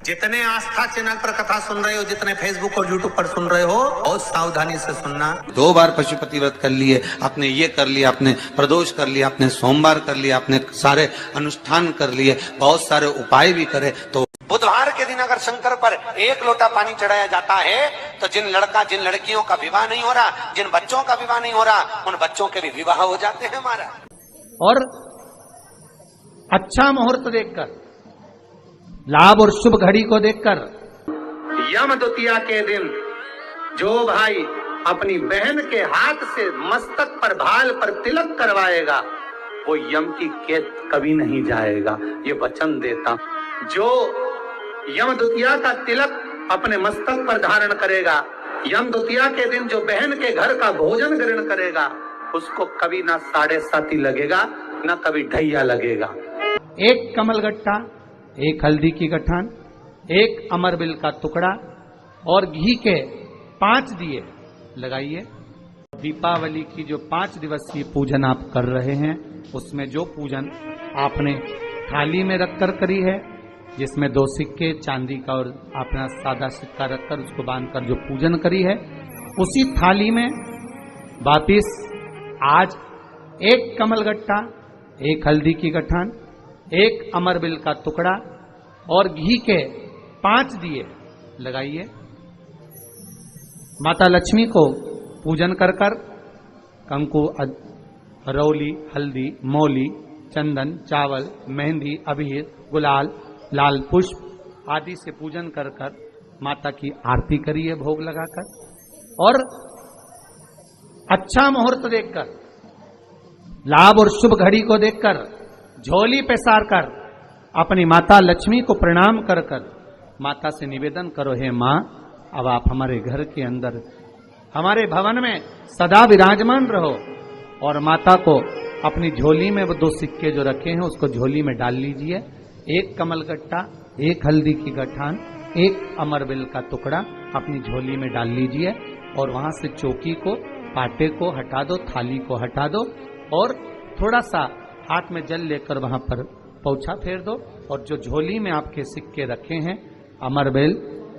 जितने आस्था चैनल पर कथा सुन रहे हो, जितने फेसबुक और यूट्यूब पर सुन रहे हो, बहुत सावधानी से सुनना। 2 बार पशुपति व्रत कर लिए, आपने ये कर लिया, आपने प्रदोष कर लिया, आपने सोमवार कर लिया, आपने सारे अनुष्ठान कर लिए, बहुत सारे उपाय भी करे, तो बुधवार के दिन अगर शंकर पर 1 लोटा पानी चढ़ाया जाता है तो जिन लड़कियों का विवाह नहीं हो रहा, जिन बच्चों का विवाह नहीं हो रहा, उन बच्चों के भी विवाह हो जाते हैं हमारा। और अच्छा मुहूर्त देखकर, लाभ और शुभ घड़ी को देखकर, यम द्वितीया के दिन जो भाई अपनी बहन के हाथ से मस्तक पर भाल पर तिलक करवाएगा, वो यम की कैद कभी नहीं जाएगा, ये वचन देता। जो यम द्वितीया का तिलक अपने मस्तक पर धारण करेगा, यम द्वितीया के दिन जो बहन के घर का भोजन ग्रहण करेगा, उसको कभी ना 7.5 लगेगा, ना कभी ढैया लगेगा। 1 कमलगट्टा, 1 हल्दी की गठान, 1 अमरबिल का टुकड़ा और घी के 5 दिए लगाइए। दीपावली की जो 5 दिवसीय पूजन आप कर रहे हैं, उसमें जो पूजन आपने थाली में रखकर करी है, जिसमें 2 सिक्के चांदी का और अपना सादा सिक्का रखकर उसको बांधकर जो पूजन करी है, उसी थाली में वापिस आज 1 कमलगट्टा, 1 हल्दी की गठान, 1 अमरबिल का टुकड़ा और घी के 5 दिए लगाइए। माता लक्ष्मी को पूजन कर कंकु, रौली, हल्दी, मौली, चंदन, चावल, मेहंदी, अबीर, गुलाल, लाल पुष्प आदि से पूजन कर माता की आरती करिए भोग लगाकर। और अच्छा मुहूर्त देखकर, लाभ और शुभ घड़ी को देखकर, झोली पे सार कर अपनी माता लक्ष्मी को प्रणाम कर माता से निवेदन करो, हे मां, अब आप हमारे घर के अंदर, हमारे भवन में सदा विराजमान रहो। और माता को अपनी झोली में वो 2 सिक्के जो रखे हैं उसको झोली में डाल लीजिए। 1 कमलगट्टा, 1 हल्दी की गठान, 1 अमरबिल का टुकड़ा अपनी झोली में डाल लीजिए और वहां से चौकी को, पाटे को हटा दो, थाली को हटा दो और थोड़ा सा हाथ में जल लेकर वहां पर पोछा फेर दो। और जो झोली में आपके सिक्के रखे हैं, अमरबिल,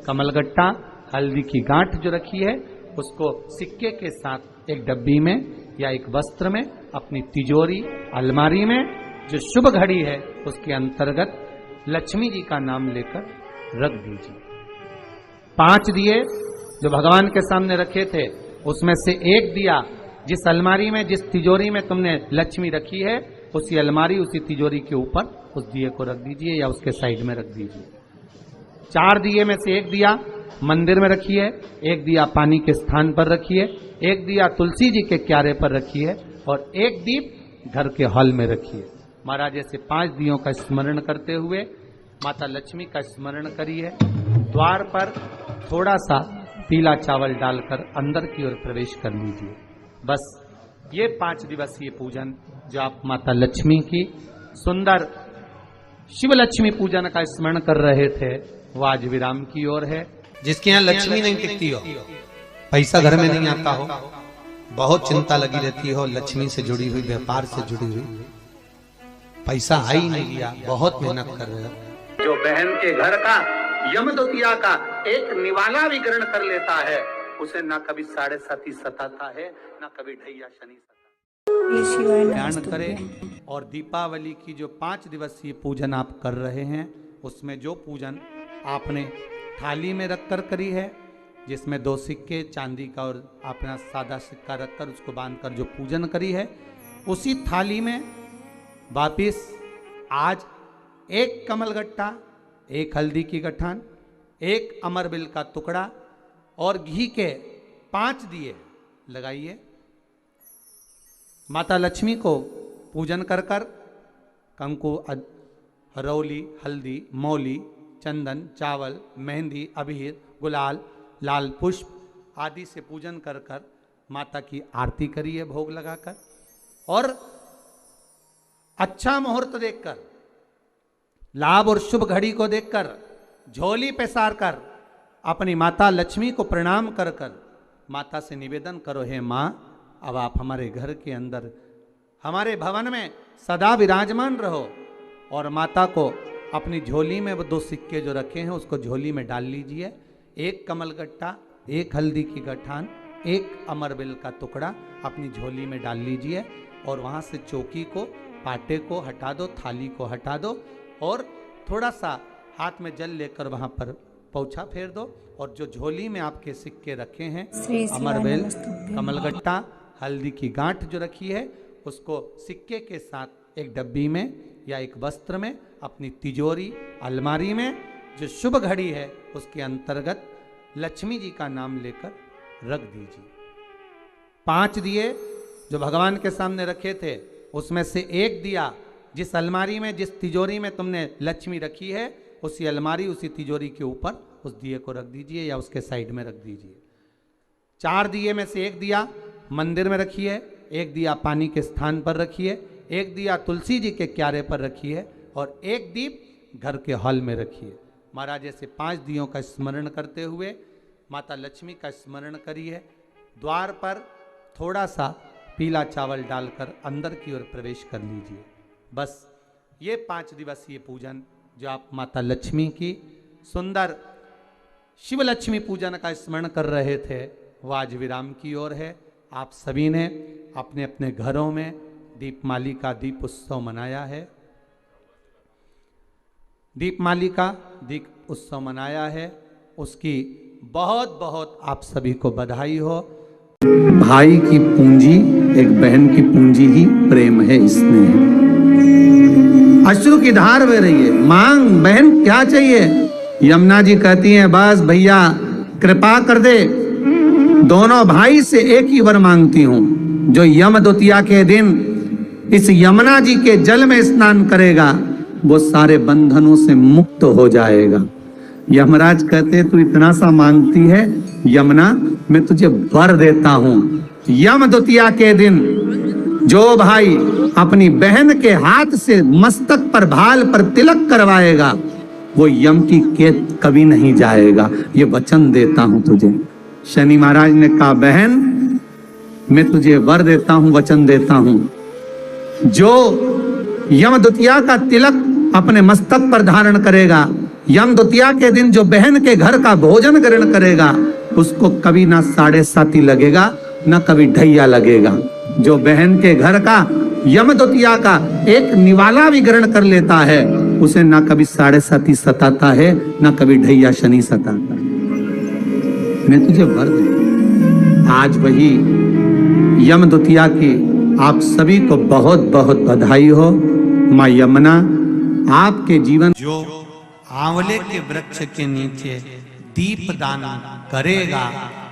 कमलगट्टा, हल्दी की गांठ जो रखी है, उसको सिक्के के साथ एक डब्बी में या एक वस्त्र में अपनी तिजोरी, अलमारी में जो शुभ घड़ी है उसके अंतर्गत लक्ष्मी जी का नाम लेकर रख दीजिए। 5 दिए जो भगवान के सामने रखे थे, उसमें से 1 दिया जिस अलमारी में, जिस तिजोरी में तुमने लक्ष्मी रखी है, उसी अलमारी, उसी तिजोरी के ऊपर उस दिए को रख दीजिए या उसके साइड में रख दीजिए। 4 दिए में से 1 दिया मंदिर में रखिए, 1 दिया पानी के स्थान पर रखिए, 1 दिया तुलसी जी के क्यारे पर रखिए और 1 दीप घर के हॉल में रखिए। महाराज ऐसे 5 दियों का स्मरण करते हुए माता लक्ष्मी का स्मरण करिए। द्वार पर थोड़ा सा पीला चावल डालकर अंदर की ओर प्रवेश कर लीजिए। बस ये 5 दिवसीय पूजन जो आप माता लक्ष्मी की सुंदर शिव लक्ष्मी पूजन का स्मरण कर रहे थे, वो आज विराम की ओर है। जिसके यहाँ लक्ष्मी नहीं टिकती हो, पैसा घर में नहीं आता हो, बहुत चिंता लगी रहती हो, लक्ष्मी से जुड़ी हुई, व्यापार से जुड़ी हुई, पैसा आ ही नहीं गया, बहुत मेहनत कर रहे हो, जो बहन के घर का यम द्वितीया का एक निवाला भी ग्रहण कर लेता है, उसे ना कभी 7.5 सताता है, ना कभी ढैया शनि सताता। ध्यान करें। और दीपावली की जो 5 दिवसीय पूजन आप कर रहे हैं, उसमें जो पूजन आपने थाली में रखकर करी है, जिसमें 2 सिक्के चांदी का और अपना सादा सिक्का रखकर उसको बांधकर जो पूजन करी है, उसी थाली में वापिस आज 1 कमलगट्टा, 1 हल्दी की गठान, 1 अमरबिल का टुकड़ा और घी के 5 दिए लगाइए। माता लक्ष्मी को पूजन कर कंकु, रौली, हल्दी, मौली, चंदन, चावल, मेहंदी, अबीर, गुलाल, लाल पुष्प आदि से पूजन कर माता की आरती करिए भोग लगाकर। और अच्छा मुहूर्त देखकर, लाभ और शुभ घड़ी को देखकर, झोली पे सार कर अपनी माता लक्ष्मी को प्रणाम कर माता से निवेदन करो, हे मां, अब आप हमारे घर के अंदर, हमारे भवन में सदा विराजमान रहो। और माता को अपनी झोली में वो 2 सिक्के जो रखे हैं उसको झोली में डाल लीजिए। 1 कमलगट्टा, 1 हल्दी की गठान, 1 अमरबेल का टुकड़ा अपनी झोली में डाल लीजिए और वहाँ से चौकी को, पाटे को हटा दो, थाली को हटा दो और थोड़ा सा हाथ में जल लेकर वहाँ पर पोछा फेर दो और जो झोली में आपके सिक्के रखे हैं, अमरबेल, कमलगट्टा, हल्दी की गांठ जो रखी है, उसको सिक्के के साथ एक डब्बी में या एक वस्त्र में अपनी तिजोरी, अलमारी में जो शुभ घड़ी है उसके अंतर्गत लक्ष्मी जी का नाम लेकर रख दीजिए। 5 दिए जो भगवान के सामने रखे थे उसमें से 1 दिया जिस अलमारी में, जिस तिजोरी में तुमने लक्ष्मी रखी है, उसी अलमारी, उसी तिजोरी के ऊपर उस दिए को रख दीजिए या उसके साइड में रख दीजिए। 4 दिए में से 1 दिया मंदिर में रखिए, 1 दिया पानी के स्थान पर रखिए, 1 दिया तुलसी जी के क्यारे पर रखिए और 1 दीप घर के हॉल में रखिए। महाराज ऐसे 5 दियों का स्मरण करते हुए माता लक्ष्मी का स्मरण करिए। द्वार पर थोड़ा सा पीला चावल डालकर अंदर की ओर प्रवेश कर लीजिए। बस ये 5 दिवसीय पूजन जो आप माता लक्ष्मी की सुंदर शिव लक्ष्मी पूजन का स्मरण कर रहे थे वो आज विराम की ओर है। आप सभी ने अपने अपने घरों में दीपमाली का दीप उत्सव मनाया है, दीपमाली का दीप उत्सव मनाया है, उसकी बहुत बहुत आप सभी को बधाई हो। भाई की पूंजी एक बहन की पूंजी ही प्रेम है, स्नेह। अश्रु की धार बह रही है, मांग बहन क्या चाहिए। यमुना जी कहती हैं बस भैया कृपा कर दे, दोनों भाई से एक ही वर मांगती हूं, जो यम द्वितीया के दिन इस यमुना जी के जल में स्नान करेगा वो सारे बंधनों से मुक्त हो जाएगा। यमराज कहते तू इतना सा मांगती है यमुना, मैं तुझे वर देता हूं। यम द्वितीया के दिन जो भाई अपनी बहन के हाथ से मस्तक पर, भाल पर तिलक करवाएगा वो यम की कैद कभी नहीं जाएगा, ये वचन देता हूं तुझे। शनि महाराज ने कहा बहन मैं तुझे वर देता हूं, वचन देता हूं, जो यम द्वितीया का तिलक अपने मस्तक पर धारण करेगा, यम द्वितीया के दिन जो बहन के घर का भोजन ग्रहण करेगा उसको कभी ना 7.5 लगेगा ना कभी ढैया लगेगा। जो बहन के घर का यम द्वितीया का एक निवाला भी ग्रहण कर लेता है उसे ना कभी 7.5 सताता है ना कभी ढैया शनि सताता है। मैं तुझे वर दूं। आज वही यम द्वितीया की आप सभी को बहुत बहुत बधाई हो। माँ यमुना आपके जीवन जो आंवले के वृक्ष के नीचे दीप दान करेगा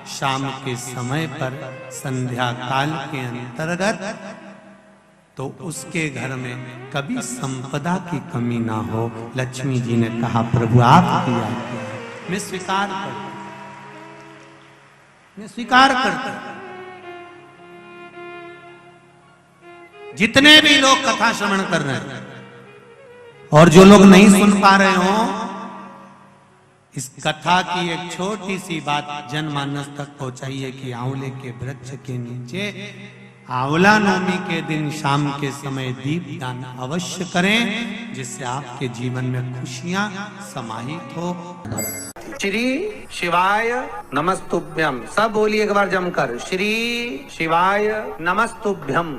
शाम के समय पर संध्या काल के अंतर्गत, तो उसके घर में कभी संपदा की कमी ना हो। लक्ष्मी जी ने कहा प्रभु आप किया, मैं स्वीकार करता, मैं स्वीकार करता। जितने भी लोग कथा श्रवण कर रहे हैं और जो लोग नहीं सुन पा रहे हो, इस कथा की एक छोटी सी बात जनमानस तक पहुंचाइए कि आंवले के वृक्ष के नीचे आंवला नवमी के दिन शाम के समय दीप दान अवश्य करें, जिससे आपके जीवन में खुशियां समाहित हो। श्री शिवाय नमस्तुभ्यम, सब बोलिए एक बार जमकर, श्री शिवाय नमस्तुभ्यम।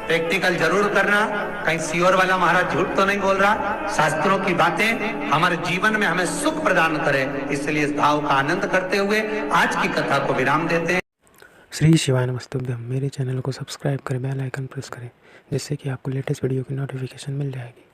प्रैक्टिकल जरूर करना, कहीं सियोर वाला महाराज झूठ तो नहीं बोल रहा। शास्त्रों की बातें हमारे जीवन में हमें सुख प्रदान करें, इसलिए इस भाव का आनंद करते हुए आज की कथा को विराम देते हैं। श्री शिवाय नमस्तुभ्यम। मेरे चैनल को सब्सक्राइब करें, बेल आइकन प्रेस करें, जिससे कि आपको लेटेस्ट वीडियो की नोटिफिकेशन मिल जाएगी।